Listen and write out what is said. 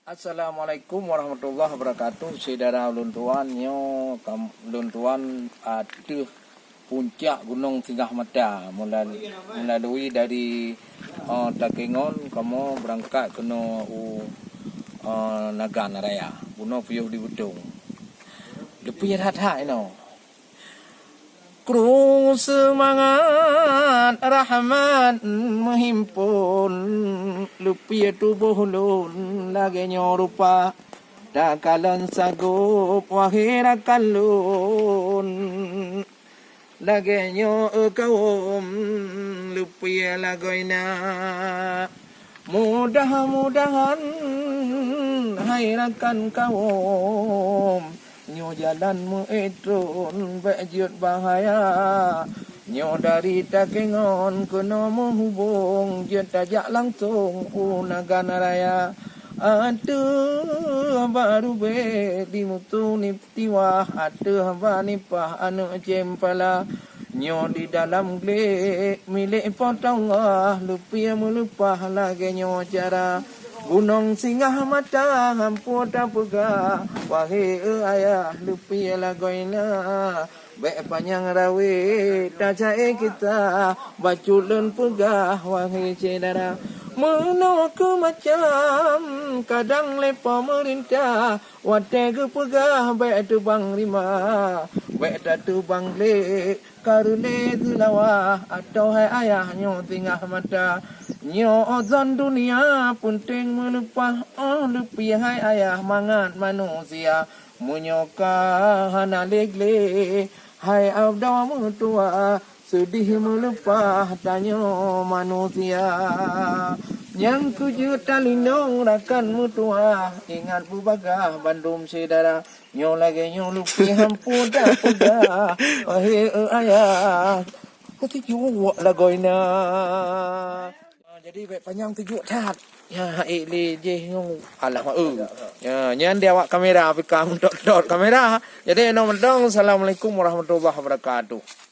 Assalamualaikum warahmatullahi wabarakatuh. Saudara ulun tuan nyo ulun tuan ada puncak Gunung Tingah Mata melalui dari Takengon kamu berangkat kena Nagan Raya Gunung Puyuh di Budung. Lebih hat-hat Kru semangat rahmat menghimpun lupi tubuh lun lagi nyorupa tak kalan sagup wahira kalun lagi nyo kaum lupi lagoina mudah-mudahan hairakan kaum nyo jalanmu etron bejut bahaya nyo dari Takengon kena menghubung jet tajak langsung Nagan Raya aduh baru be di mutu niptiwah aduh banipah anu cempala nyo di dalam glek milik potong lupi melupah lagi nyo cara Gunung Tingah Mata hampur tak pegah wahai ayah lupi lagoina baik panjang rawe tak cai kita baculun pegah wahai cedara menoko macam kadang lepa merintah wate ke pegah baik tu bang rima baik tak tu bang lek karune gelawah atau hai ayahnya Tingah Mata nyo ozon dunia penting melupa lupi hai ayah mangat manusia munyoka hana legle hai abda mutua sedih melupa tanyo manusia yang kujut talindong rakan mutua ingat bubagah Bandung saudara nyo lagi nyo lupi hampur dah pegah wahai ayah ketijuk lagoina. Jadi baik panjang tujuk tat. Ya le je ngong alah ya nyan dia awak kamera Afrika dot kamera. Jadi no mendong assalamualaikum warahmatullahi wabarakatuh.